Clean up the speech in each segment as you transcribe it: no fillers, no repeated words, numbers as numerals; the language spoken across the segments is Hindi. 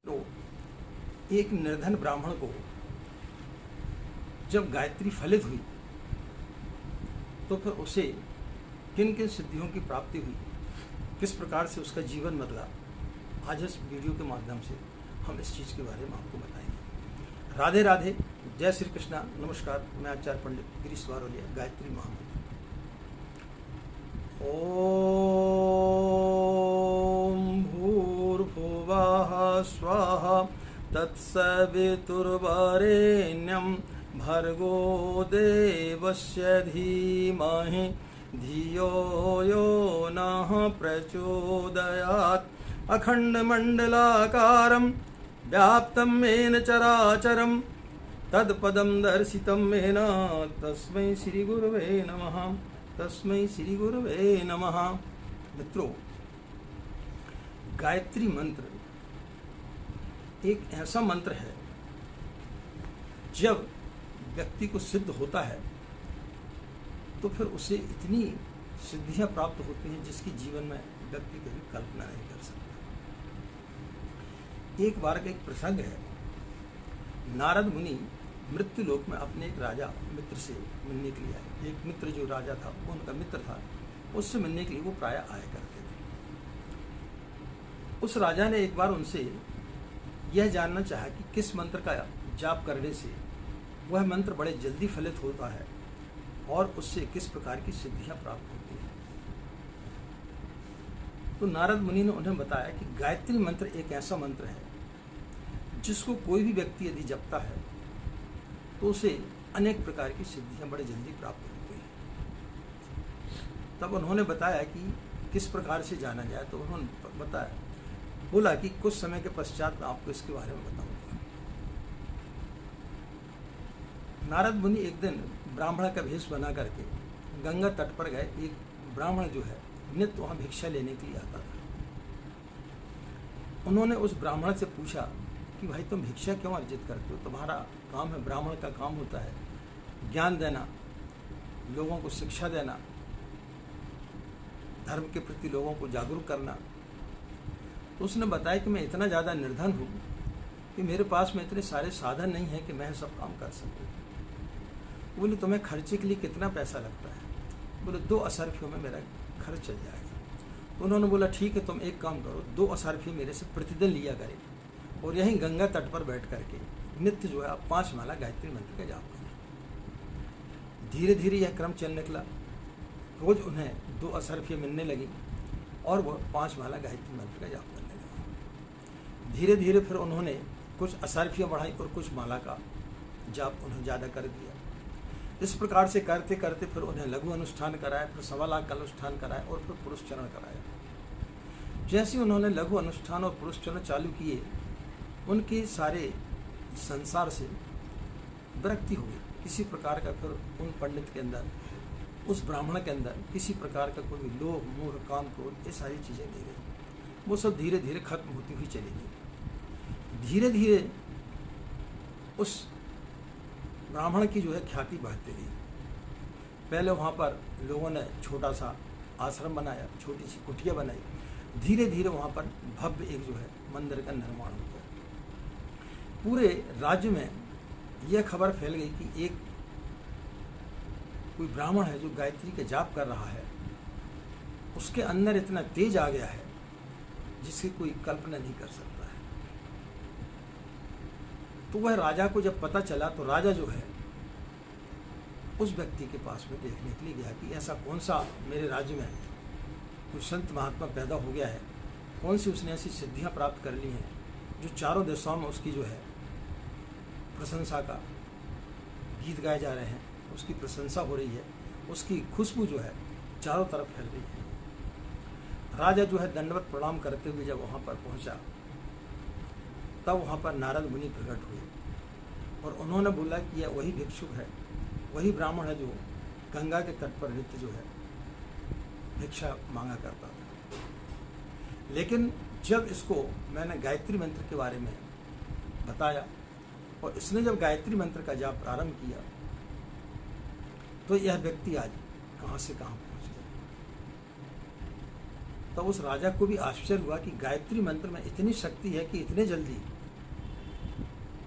तो एक निर्धन ब्राह्मण को जब गायत्री फलित हुई तो फिर उसे किन किन सिद्धियों की प्राप्ति हुई, किस प्रकार से उसका जीवन बदला, आज इस वीडियो के माध्यम से हम इस चीज़ के बारे में आपको बताएंगे। राधे राधे, जय श्री कृष्णा, नमस्कार। मैं आचार्य पंडित गिरीश वारोलिया, गायत्री महामंत्र। ओम भूर्भुवः स्वः तत्सवितुर्वरेण्यं भर्गो देवस्य धीमहि धियो यो नः प्रचोदयात्। अखण्डमण्डलाकारं व्याप्तं येन चराचरं तत्पदं दर्शितं येन तस्मै श्रीगुरवे नमः, तस्मै श्रीगुरवे नमः। मित्रों, गायत्री मंत्र एक ऐसा मंत्र है जब व्यक्ति को सिद्ध होता है तो फिर उसे इतनी सिद्धियां प्राप्त होती हैं जिसकी जीवन में व्यक्ति कभी कल्पना नहीं कर सकता। एक बार का एक प्रसंग है। नारद मुनि मृत्यु लोक में अपने एक राजा मित्र से मिलने के लिए आए। एक मित्र जो राजा था वो उनका मित्र था, उससे मिलने के लिए वो प्रायः आया करते थे। उस राजा ने एक बार उनसे यह जानना चाहा कि किस मंत्र का जाप करने से वह मंत्र बड़े जल्दी फलित होता है और उससे किस प्रकार की सिद्धियां प्राप्त होती हैं। तो नारद मुनि ने उन्हें बताया कि गायत्री मंत्र एक ऐसा मंत्र है जिसको कोई भी व्यक्ति यदि जपता है तो उसे अनेक प्रकार की सिद्धियां बड़े जल्दी प्राप्त होती हैं। तब उन्होंने बताया कि किस प्रकार से जाना जाए, तो उन्होंने बताया, बोला कि कुछ समय के पश्चात मैं आपको इसके बारे में बताऊंगा। नारद मुनि एक दिन ब्राह्मण का भेष बना करके गंगा तट पर गए। एक ब्राह्मण जो है नित्य वहां भिक्षा लेने के लिए आता था। उन्होंने उस ब्राह्मण से पूछा कि भाई तुम भिक्षा क्यों अर्जित करते हो? तुम्हारा काम है, ब्राह्मण का काम होता है ज्ञान देना, लोगों को शिक्षा देना, धर्म के प्रति लोगों को जागरूक करना। तो उसने बताया कि मैं इतना ज़्यादा निर्धन हूँ कि मेरे पास में इतने सारे साधन नहीं है कि मैं सब काम कर सकूँ। बोले तुम्हें खर्चे के लिए कितना पैसा लगता है? बोले 2 असरफियों में मेरा खर्च चल जाएगा। तो उन्होंने बोला ठीक है, तुम एक काम करो, 2 असरफी मेरे से प्रतिदिन लिया करें और यहीं गंगा तट पर बैठ करके नित्य जो है आप 5 माला गायत्री मंत्र का जाप करें। धीरे धीरे यह क्रम चलने लगा। रोज उन्हें 2 असरफियाँ मिलने लगी और वह 5 माला गायत्री मंत्र का जाप करने लगा। धीरे धीरे फिर उन्होंने कुछ असरफियाँ बढ़ाई और कुछ माला का जाप उन्हें ज़्यादा कर दिया। इस प्रकार से करते करते फिर उन्हें लघु अनुष्ठान कराया, फिर 1.25 लाख का अनुष्ठान कराया और फिर पुरुष चरण कराया। जैसे उन्होंने लघु अनुष्ठान और पुरुष चरण चालू किए, उनके सारे संसार से विरक्ति हो गई। किसी प्रकार का फिर उन पंडित के अंदर, उस ब्राह्मण के अंदर किसी प्रकार का कोई लोभ, मोह, काम, क्रोध, ये सारी चीज़ें नहीं रही। वो सब धीरे धीरे खत्म होती हुई चली गई। धीरे धीरे उस ब्राह्मण की जो है ख्याति बढ़ती गई। पहले वहाँ पर लोगों ने छोटा सा आश्रम बनाया, छोटी सी कुटिया बनाई। धीरे धीरे वहाँ पर भव्य एक जो है मंदिर का निर्माण हो गया। पूरे राज्य में यह खबर फैल गई कि एक कोई ब्राह्मण है जो गायत्री का जाप कर रहा है, उसके अंदर इतना तेज आ गया है जिसकी कोई कल्पना नहीं कर सकता है। तो वह राजा को जब पता चला तो राजा जो है उस व्यक्ति के पास में देखने के लिए गया कि ऐसा कौन सा मेरे राज्य में कोई संत महात्मा पैदा हो गया है, कौन सी उसने ऐसी सिद्धियां प्राप्त कर ली हैं जो चारों दिशाओं में उसकी जो है प्रशंसा का गीत गाए जा रहे हैं, उसकी प्रशंसा हो रही है, उसकी खुशबू जो है चारों तरफ फैल रही है। राजा जो है दंडवत प्रणाम करते हुए जब वहाँ पर पहुँचा तब वहाँ पर नारद मुनि प्रकट हुए और उन्होंने बोला कि यह वही भिक्षुक है, वही ब्राह्मण है जो गंगा के तट पर नित्य जो है भिक्षा मांगा करता था। लेकिन जब इसको मैंने गायत्री मंत्र के बारे में बताया और इसने जब गायत्री मंत्र का जाप प्रारंभ किया तो यह व्यक्ति आज कहाँ से कहाँ पहुँच गया। तो उस राजा को भी आश्चर्य हुआ कि गायत्री मंत्र में इतनी शक्ति है कि इतने जल्दी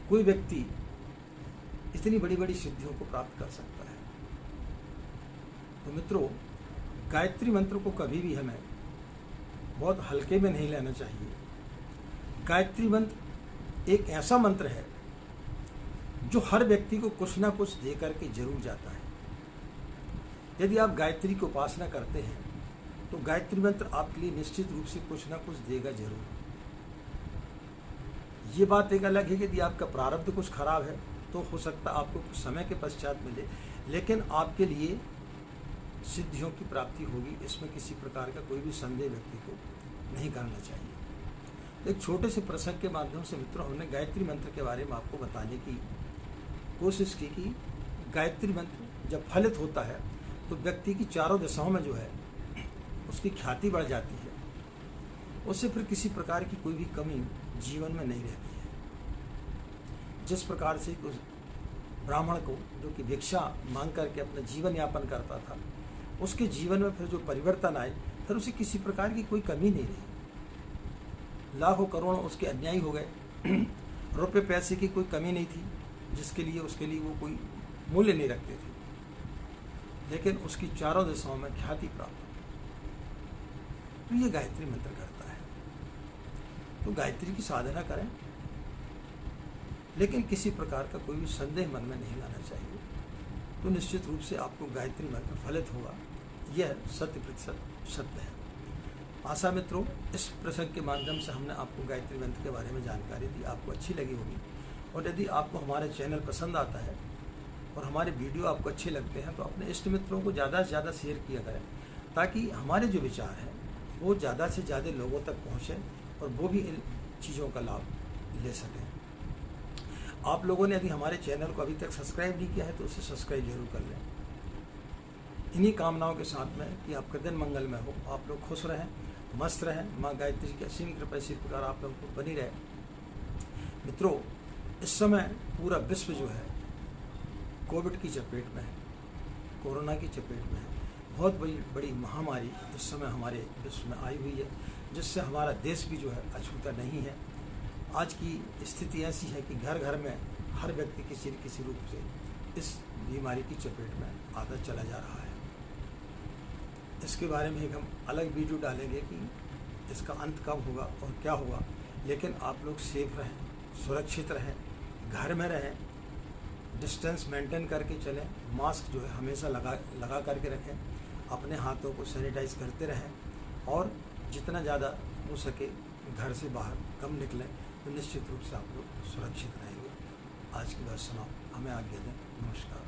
कोई व्यक्ति इतनी बड़ी बड़ी सिद्धियों को प्राप्त कर सकता है। तो मित्रों, गायत्री मंत्र को कभी भी हमें बहुत हल्के में नहीं लेना चाहिए। गायत्री मंत्र एक ऐसा मंत्र है जो हर व्यक्ति को कुछ ना कुछ दे करके जरूर जाता है। यदि आप गायत्री की उपासना करते हैं तो गायत्री मंत्र आपके लिए निश्चित रूप से कुछ ना कुछ देगा जरूर। ये बात एक अलग है कि यदि आपका प्रारब्ध कुछ खराब है तो हो सकता आपको कुछ समय के पश्चात मिले, लेकिन आपके लिए सिद्धियों की प्राप्ति होगी, इसमें किसी प्रकार का कोई भी संदेह व्यक्ति को नहीं करना चाहिए। एक छोटे से प्रसंग के माध्यम से मित्रों, हमने गायत्री मंत्र के बारे में आपको बताने की कोशिश की कि गायत्री मंत्र जब फलित होता है तो व्यक्ति की चारों दिशाओं में जो है उसकी ख्याति बढ़ जाती है, उससे फिर किसी प्रकार की कोई भी कमी जीवन में नहीं रहती है। जिस प्रकार से उस ब्राह्मण को जो कि भिक्षा मांग करके अपना जीवन यापन करता था, उसके जीवन में फिर जो परिवर्तन आए, फिर उसे किसी प्रकार की कोई कमी नहीं रही। लाखों करोड़ों उसके अन्यायी हो गए, रुपये पैसे की कोई कमी नहीं थी जिसके लिए उसके लिए वो कोई मूल्य नहीं रखते थे, लेकिन उसकी चारों दिशाओं में ख्याति प्राप्त हुई। तो ये गायत्री मंत्र करता है। तो गायत्री की साधना करें, लेकिन किसी प्रकार का कोई भी संदेह मन में नहीं लाना चाहिए। तो निश्चित रूप से आपको गायत्री मंत्र फलित होगा, यह 100% सत्य है। आशा मित्रों, इस प्रसंग के माध्यम से हमने आपको गायत्री मंत्र के बारे में जानकारी दी, आपको अच्छी लगी होगी। और यदि आपको हमारे चैनल पसंद आता है और हमारे वीडियो आपको अच्छे लगते हैं तो अपने इष्ट मित्रों को ज़्यादा से ज़्यादा शेयर किया करें, ताकि हमारे जो विचार हैं वो ज़्यादा से ज़्यादा लोगों तक पहुँचें और वो भी इन चीज़ों का लाभ ले सकें। आप लोगों ने यदि हमारे चैनल को अभी तक सब्सक्राइब नहीं किया है तो उसे सब्सक्राइब जरूर कर लें। इन्हीं कामनाओं के साथ में कि आपका दिन मंगलमय हो, आप लोग खुश रहें, मस्त रहें, माँ गायत्री की असीम कृपा इसी प्रकार आप लोगों को बनी रहे। मित्रों, इस समय पूरा विश्व जो है कोविड की चपेट में है, कोरोना की चपेट में है। बहुत बड़ी महामारी इस समय हमारे विश्व में आई हुई है, जिससे हमारा देश भी जो है अछूता नहीं है। आज की स्थिति ऐसी है कि घर घर में हर व्यक्ति किसी न किसी रूप से इस बीमारी की चपेट में आता चला जा रहा है। इसके बारे में एक हम अलग वीडियो डालेंगे कि इसका अंत कब होगा और क्या होगा। लेकिन आप लोग सेफ रहें, सुरक्षित रहें, घर में रहें, डिस्टेंस मेंटेन करके चलें, मास्क जो है हमेशा लगा करके रखें, अपने हाथों को सैनिटाइज करते रहें और जितना ज़्यादा हो सके घर से बाहर कम निकलें, तो निश्चित रूप से आप लोग सुरक्षित रहेंगे। आज की बात समाप्त, हमें आज्ञा दें। नमस्कार।